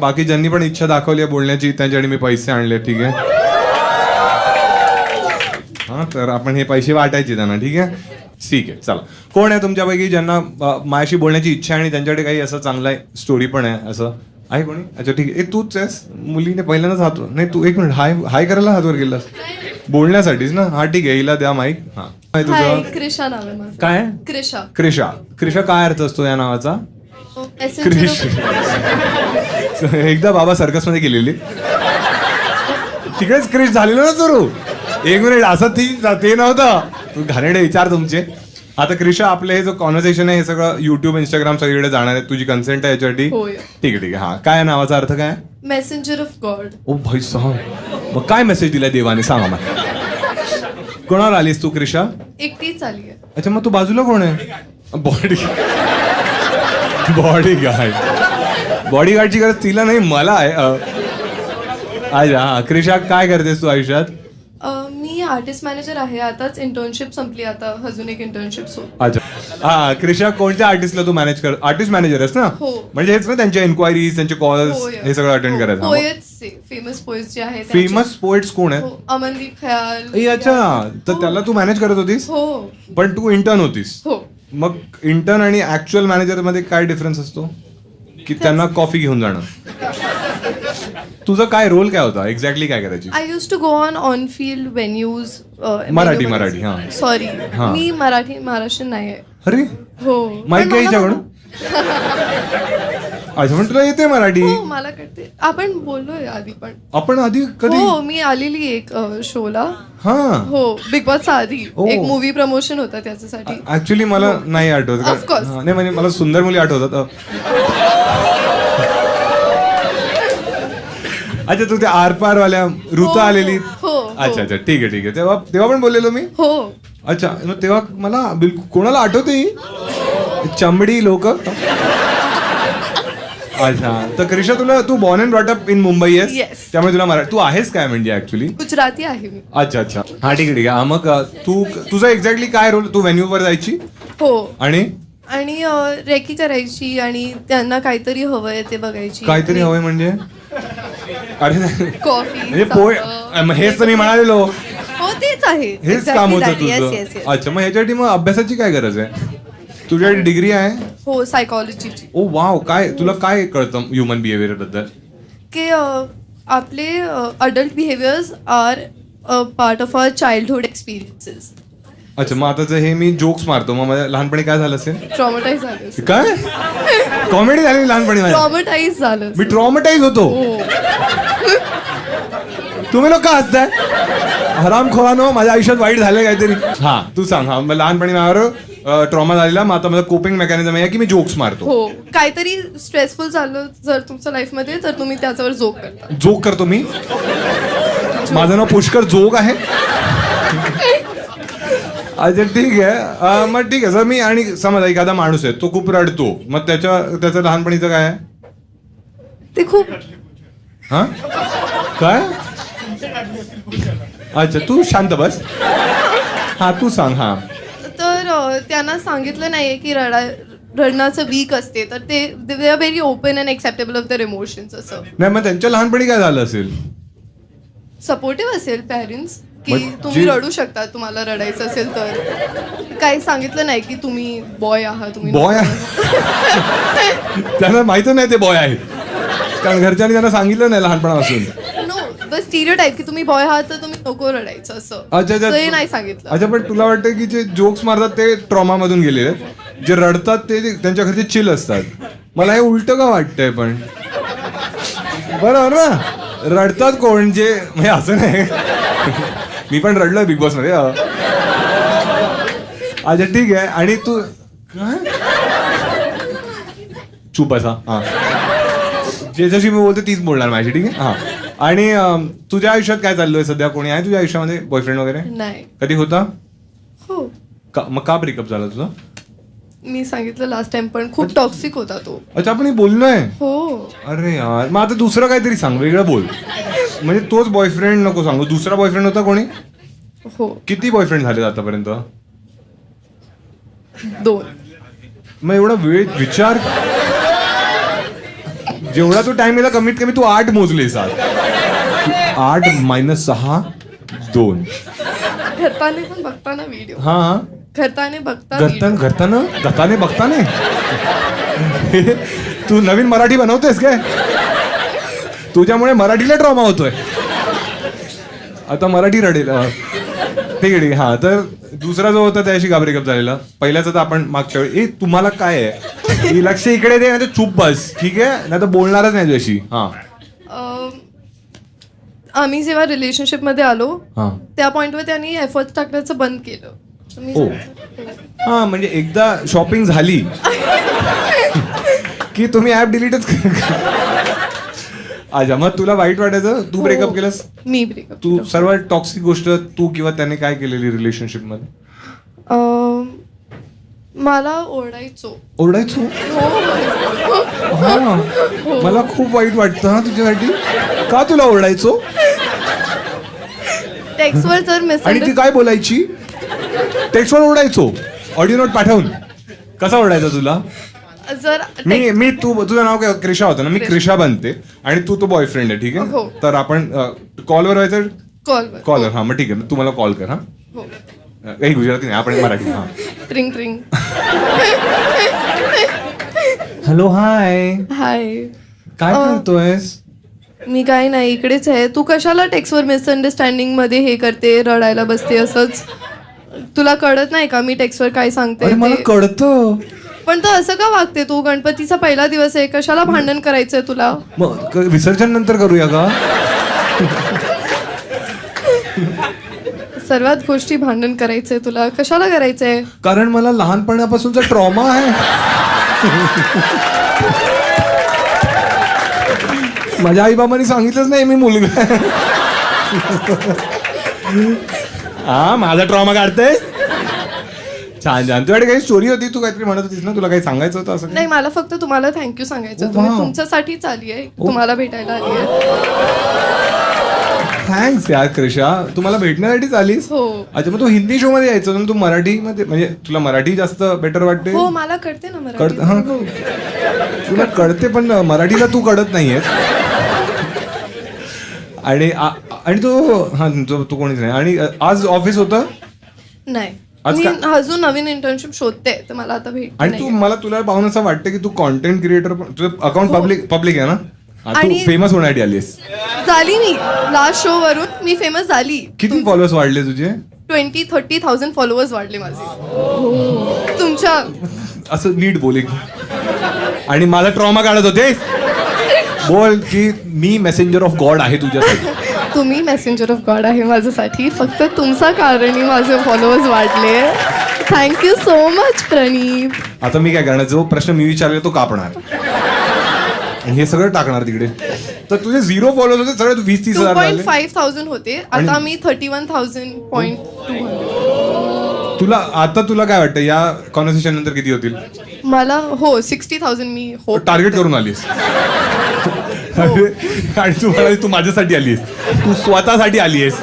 बाकी ज्यांनी पण इच्छा दाखवली आहे बोलण्याची त्यांच्याकडे मी पैसे आणले. ठीक आहे, हा, तर आपण हे पैसे वाटायचे त्यांना. ठीक आहे, ठीक आहे. चला, कोण आहे तुमच्यापैकी ज्यांना माझ्याशी बोलण्याची इच्छा आहे आणि त्यांच्याकडे काही असं चांगला स्टोरी पण आहे? असं आहे कोणी? अच्छा, ठीक आहे. तूच आहेस? मुलीने पहिल्यांदाच हात, नाही तू एक मिनिट, हाय करायला हातवर गेलास बोलण्यासाठीच ना? हा, ठीक आहे, हिला द्या माईक. हा, काय तुझं? क्रिशा नाव आहे माझं. काय? क्रिशा. क्रिशा. क्रिशा काय अर्थ असतो या नावाचा? क्रिश. एकदा बाबा सर्कस मध्ये गेलेली, तिकडेच क्रिश झालेलं ना सुरू. एक मिनिट, असं ते नव्हतं. तू घाणेरडे विचार तुमचे. आता क्रिशा, आपलं हे जो कॉन्व्हर्सेशन आहे हे सगळं युट्यूब, इंस्टाग्राम सगळीकडे जाणार आहे. तुझी कन्सेंट आहे याच्यासाठी? होय. ठीक आहे, ठीक आहे. हा, काय नावाचा अर्थ काय? Messenger of God. ओ भाई साहब, मग काय मेसेज दिलाय देवाने सांगा मला. कोणावर आलीस तू क्रिशा? एकटीच आली आहे. अच्छा, मग तू बाजूला कोण आहे? बॉडीगार्डची गरज तिला नाही, मला आहे. अच्छा, क्रिशा, काय करतेस तू आयुष्यात? मी आर्टिस्ट मॅनेजर आहे. आताच इंटर्नशिप संपली, आता अजून एक इंटर्नशिप सुरू. अच्छा, हा. क्रिशा, कोणत्या आर्टिस्टला तू मॅनेज कर? आर्टिस्ट मॅनेजर आहेस ना? हो. म्हणजे हेच ना, त्यांच्या एन्क्वायरीज, त्यांचे कॉल्स, हे सगळं अटेंड करायचं. पोएट्स, फेमस पोएट्स जे आहेत. फेमस पोएट्स कोण आहेत? अमनदीप खयाल. अच्छा, तर त्याला तू मॅनेज करत होतीस? हो. पण तू इंटर्न होतीस? हो. मग इंटर्न आणि ऍक्च्युअल मॅनेजर मध्ये काय डिफरन्स असतो? की त्यांना कॉफी घेऊन जाणं. तुझा काय रोल काय होता? एक्झॅक्टली काय करायची? I use to go on field venues. Marathi, हा. सॉरी, हा. मी महाराष्ट्रीयन नाही आहे. अरे हो. माहित पण काय मला- हिच्याकडून? अच्छा, पण तुला येते मराठी? हो, मला कळते. आपण बोललोय आधी पण. आपण आधी कधी? हो, मी आलेली एक शोला. हा, हो, बिग बॉसचा आधी ओ. एक मूवी प्रमोशन होता त्याच्यासाठी. ऍक्च्युली मला नाही आठवत. Of course. हा, नाही म्हणजे मला सुंदर मुली आठवतात. अच्छा, तू त्या आरपार वाल्या ऋतू हो, आलेली? हो. अच्छा, अच्छा, ठीक आहे, ठीक आहे. तेव्हा पण बोललेलो मी. हो. अच्छा, मग तेव्हा मला बिलकुल कोणाला आठवते ही चमडी लोक. अच्छा, तर क्रिशा, तू born and brought up in Mumbai आहेस? Yes. त्यामुळे तुला मराठी, तू आहेस काय म्हणजे ऍक्च्युली? गुजराती आहे मी. अच्छा, अच्छा, हा, ठीक आहे, ठीक आहे. हा, मग तुझा एक्झॅक्टली काय रोल? तू व्हेन्यूवर जायची हो. आणि रेकी करायची आणि त्यांना काहीतरी हवंय ते बघायची. काहीतरी हवंय म्हणजे? अरे नाही. कॉफी. म्हणजे हेच तर मी म्हणालेलो. हो, तेच आहे. हेच Exactly काम होतं that. Yes, तुझं. yes, yes. अच्छा, मग ह्याच्यासाठी मग अभ्यासाची काय गरज आहे? तुझ्याकडे डिग्री आहे? हो, सायकॉलॉजीची. ओ वाव, काय तुला काय कळतं ह्युमन बिहेवियर बद्दल? की आपले adult behaviours are part of our childhood experiences. अच्छा, मग आता हे मी जोक्स मारतो, मग माझ्या लहानपणी काय झालं असेल? ट्रॉमटाईज झालं. काय कॉमेडी झाली लहानपणी माझ्या? ट्रॉमटाईज झालं. मी ट्रॉमटाईज होतो. हो. तुम्ही लोक हसताय? हरामखोरानो, माझ्या आयुष्यात वाईट झालंय काहीतरी. हा, तू सांग. हा, मग लहानपणी माझ्यावर ट्रॉमा झालेला, मग आता माझं कोपिंग मेकॅनिझम आहे की मी जोक्स मारतो. हो, काहीतरी स्ट्रेसफुल झालं जर तुमच्या लाईफ मध्ये, तर तुम्ही त्याच्यावर जोक करता. जोक करतो मी? माझं नाव पुष्कर जोग आहे? अच्छा, ठीक आहे. मग ठीक आहे. जर मी, आणि समजा एखादा माणूस आहे, तो खूप रडतो, मग त्याचं लहानपणीचं काय आहे? ते खूप. हा, काय? अच्छा, तू शांत बस. हा, तू सांग. हा, तर त्यांना सांगितलं नाहीये की रडण्याचं वीक असते, तर they are very open and acceptable of their emotions. असं नाही, मग त्यांच्या लहानपणी काय झालं असेल? सपोर्टिव्ह असेल पेरेंट्स, की मग तुम्ही जे- रडू शकता, तुम्हाला रडायचं असेल तर. काही सांगितलं नाही की तुम्ही बॉय आहात, तुम्ही बॉय त्यांना माहित नाही ते बॉय आहे, कारण घरच्यांनी त्यांना सांगितलं नाही लहानपणापासून. नो, द स्टिरियोटाइप की तुम्ही बॉय आहात तर तुम्ही नको रडायचं असं. अच्छा, अच्छा. ते नाही सांगितलं. अच्छा, पण तुला वाटतं की जे जोक्स मारतात ते ट्रॉमा मधून गेलेले आहेत, जे रडतात ते त्यांच्या घरचे चिल असतात? मला हे उलट का वाटतंय पण? बरोबर ना? रडतात कोण? जे म्हणजे असं नाही, मी पण रडलोय बिग बॉस मध्ये. अच्छा, ठीक आहे. आणि तू काय चूप असा? हा, ज्याच्याशी मी बोलतो तीच बोलणार माझी. ठीक आहे. हा, आणि तुझ्या आयुष्यात काय चाललोय सध्या? कोणी आहे तुझ्या आयुष्यामध्ये? बॉयफ्रेंड वगैरे? नाही. कधी होता? हो, मग का ब्रेकअप झाला तुझा? मी सांगितलं लास्ट टाइम, पण खूप टॉक्सिक होता तो. अच्छा, आपण हे बोललोय. हो. अरे यार, मग आता दुसरं काहीतरी सांग, वेगळं बोल. म्हणजे तोच बॉयफ्रेंड नको सांगू. दुसरा बॉयफ्रेंड होता कोणी? हो, किती बॉयफ्रेंड झाले आतापर्यंत? 2. मग एवढा वेळ विचार जेवढा तू टाइम दिला कमीत कमी तू 8 मोजलेस आज. 8 - 6 2. घरताने पण बघताना व्हिडिओ. हा घरताने बघता video. घरताने बघताने तू नवीन मराठी बनवतेस काय? तुझ्यामुळे मराठीला ट्रॉमा होतोय. आता मराठी रडेल. ठीक आहे. हा तर दुसरा जो होता त्याशी का ब्रेकअप झालेला. पहिल्याचा तर आपण मागच्या वेळी तुम्हाला काय आहे लक्ष इकडे दे नाही तर चूप बस. ठीक आहे नाही तर बोलणारच नाही तुझ्याशी. हा आम्ही जेव्हा रिलेशनशिप मध्ये आलो हा त्या पॉइंटवर त्यांनी एफर्ट टाकण्याचं बंद केलं. तर मी ओ. हा म्हणजे एकदा शॉपिंग झाली की तुम्ही ऍप डिलीटच अच्छा. मग तुला वाईट वाटायचं तू ब्रेकअप केलंस. मी ब्रेकअप तू सर्वात टॉक्सिक गोष्ट तू किंवा त्याने काय केलेली रिलेशनशिप मध्ये. मला ओरडायचो. ओरडायचो. हा मला खूप वाईट वाटतं हा तुझ्यासाठी. का तुला ओरडायचो टेक्स्टवर जर आणि ती मिसअंडरस्टँडिंग काय बोलायची. टेक्स्टवर ओरडायचो ऑडिओ नोट पाठवून. कसा ओरडायचा तुला. जर मी तुझं नाव काय क्रिशा होतं ना. मी क्रिशा बनते आणि तू तो बॉयफ्रेंड आहे. ठीक आहे हो. तर आपण कॉलवर व्हायचं. कॉलवर कॉलर हा मग ठीक आहे. तू मला कॉल कर. हा हो. काही गुजराती नाही आपण मराठी. हा ट्रिंग ट्रिंग. हॅलो हाय हाय. काय करतोयस. मी काय नाही इकडेच आहे. तू कशाला टेक्स्टवर मिसअंडरस्टँडिंग मध्ये हे करते रडायला बसते असंच. तुला कळत नाही का मी टेक्स्टवर काय सांगते अरे मला ते? कळतं. पण तू असं का वागते. तू गणपतीचा पहिला दिवस आहे कशाला भांडण करायचंय तुला. मग विसर्जन नंतर करूया का. सर्वात गोष्टी भांडण करायचंय तुला कशाला करायचंय. कारण मला लहानपणापासूनचा ट्रॉमा आहे. माझ्या आई बाबांनी सांगितलंच नाही मी मुलगा आहे. हा माझा ट्रॉमा काढतेस. छान छान. तुझ्याकडे काही स्टोरी होती. तू काहीतरी म्हणत होतीस ना. तुला काही सांगायचं होतं असं. नाही मला फक्त तुम्हाला थँक्यू सांगायचं. Oh, तुम्ही wow. तुमच्यासाठीच आली आहे तुम्हाला भेटायला आली आहे. थँक्स यार क्रिशा. तू मला भेटण्यासाठीच आलीस. हो अच्छा मग तू हिंदी शो मध्ये यायचं ना. तू मराठी मध्ये म्हणजे तुला मराठी जास्त बेटर वाटते. हो मला कळते ना मराठी. हा तुला कळते पण मराठीला तू कळत नाहीये. आणि तो हा तू कोणीच नाही. आणि आज ऑफिस होतं. नाही आज मी का- अजून नवीन इंटर्नशिप शोधते तर मला आता भेट आणि तू मला तुला पाहून असं वाटतं की तू कॉन्टेंट क्रिएटर पण तुझं अकाउंट पब्लिक आहे ना. हा, तू आणि- फेमस होण्यासाठी आलीस. झाली. मी लास्ट शो वरून मी फेमस झाली. किती फॉलोअर्स वाढले तुझे. 20-30,000 फॉलोअर्स वाढले माझे. तुमच्या असं नीट बोले. आणि माझा ट्रॉमा काढत होते. बोल की मी मेसेंजर ऑफ गॉड आहे तुझ्यासाठी. तुम्ही मेसेंजर ऑफ गॉड आहे माझ्यासाठी. फक्त तुमचा कारणी माझे फॉलोअर्स वाढले. थँक्यू सो मच प्रणीत. आता मी काय करणार. जो प्रश्न मी विचारला तो कापणार आणि हे सगळं टाकणार तिकडे. तर तुझे 0 फॉलोअर्स होते सगळे 20-30 हजार झाले. 2.5,000 होते आता मी 31,000.200. तुला काय वाटतं या कॉन्व्हर्सेशन नंतर किती होतील. मला हो 60,000 मी हो टार्गेट करून आलीस. आणि तू म्हणाली तू माझ्यासाठी आलीस. तू स्वतःसाठी आलीस.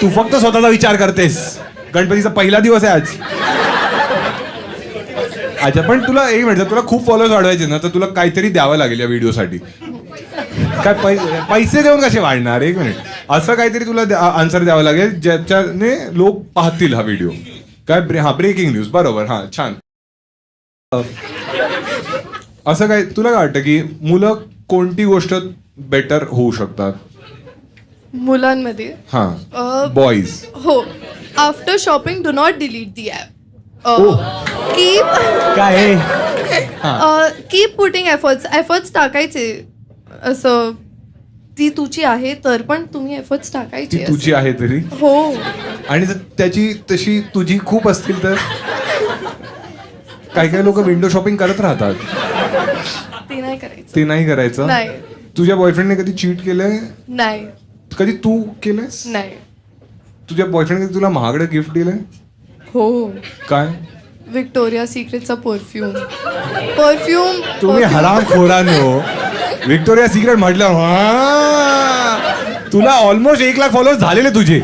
तू फक्त स्वतःचा विचार करतेस. गणपतीचा पहिला दिवस आहे आज. अच्छा पण तुला एक मिनिट. तुला खूप फॉलोअर्स वाढवायचे ना तर तुला काहीतरी द्यावं लागेल या व्हिडिओसाठी. काय पैसे देऊन कसे वाढणार. एक मिनिट. असं काहीतरी तुला आन्सर द्यावं लागेल ज्याच्याने लोक पाहतील हा व्हिडिओ. काय ब्रेकिंग न्यूज. बरोबर. हा छान. असं काय तुला काय वाटतं की मुलं कोणती गोष्ट बेटर होऊ शकतात मुलांमध्ये. हा बॉईज. हो after shopping do not delete the app. Keep काय कीप पुटिंग एफर्ट्स टाकायचे. असं ती तुझी आहे तर पण तुम्ही एफर्ट्स ती टाकायचे. तुझी आहे तरी. हो आणि जर त्याची तशी तुझी खूप असतील तर काही काही लोक विंडो शॉपिंग करत राहतात. ते नाही करायचं. ते नाही करायचं. नाही तुझ्या बॉयफ्रेंडने कधी चीट केलंय. नाही कधी तू केलंयस. नाही. तुझ्या बॉयफ्रेंडने कधी तुला महागडं गिफ्ट दिलंय. हो काय. विक्टोरिया सिक्रेटचा परफ्यूम. तुम्ही हरामखोरांनो. विक्टोरिया सिक्रेट म्हटलं तुला ऑलमोस्ट 1 लाख फॉलोअर्स झालेले तुझे.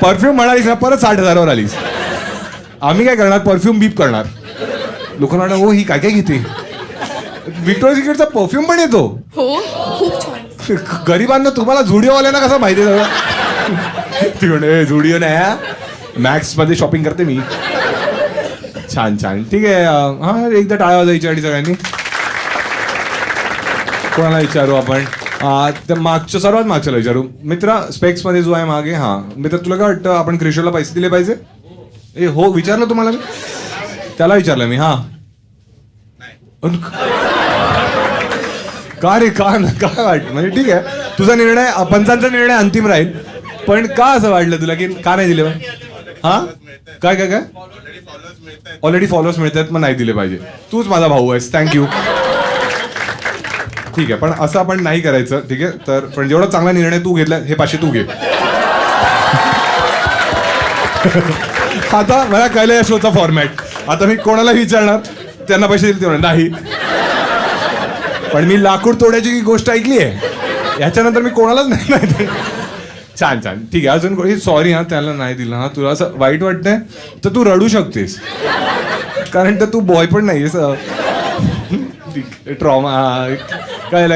परफ्यूम म्हणालीस ना परत 60,000वर आलीस. आम्ही काय करणार परफ्यूम बीप करणार. लोकांना वाटतं हो ही काय काय घेते. विक्टोरिया सिक्रेटचा परफ्यूम पण येतो. हो खूप छान. गरिबांना तुम्हाला झुडिओवाल्यांना कसं माहिती आहे सगळं? ती म्हणे झुडिओ नाही मॅक्स मध्ये शॉपिंग करते मी. छान छान ठीक आहे. हा एकदा टाळ्या वाजायची आणि सगळ्यांनी. कोणाला विचारू आपण? त्या मागच्या सर्वात मागच्याला विचारू. मित्रा स्पेक्स मध्ये जो आहे मागे, हा मित्र तुला काय वाटतं आपण क्रिशोला पैसे दिले पाहिजे? ए हो विचारलं तुम्हाला मी, त्याला विचारलं मी. हा का रे का काय वाटतं? म्हणजे ठीक आहे तुझा निर्णय, पंचांचा निर्णय अंतिम राहील, पण का असं वाटलं तुला की का नाही दिले पाहिजे? हा काय काय काय ऑलरेडी फॉलोअर्स मिळतात मग नाही दिले पाहिजे. तूच माझा भाऊ आहेस, थँक्यू. ठीक आहे पण असं आपण नाही करायचं, ठीक आहे? तर पण जेवढा चांगला निर्णय तू घेतला हे 500 तू घे. आता मला कळलं या शोचा फॉर्मॅट. आता मी कोणाला विचारणार त्यांना पैसे दिले ते नाही, पण मी लाकूड तोडायची गोष्ट ऐकली आहे याच्यानंतर मी कोणालाच नाही. छान छान ठीक आहे. अजून सॉरी हा त्याला नाही दिलं. हा तुला असं वाईट वाटतंय तर तू रडू शकतेस, कारण तर तू बॉय पण नाहीयेस. ट्रॉमा कळलं.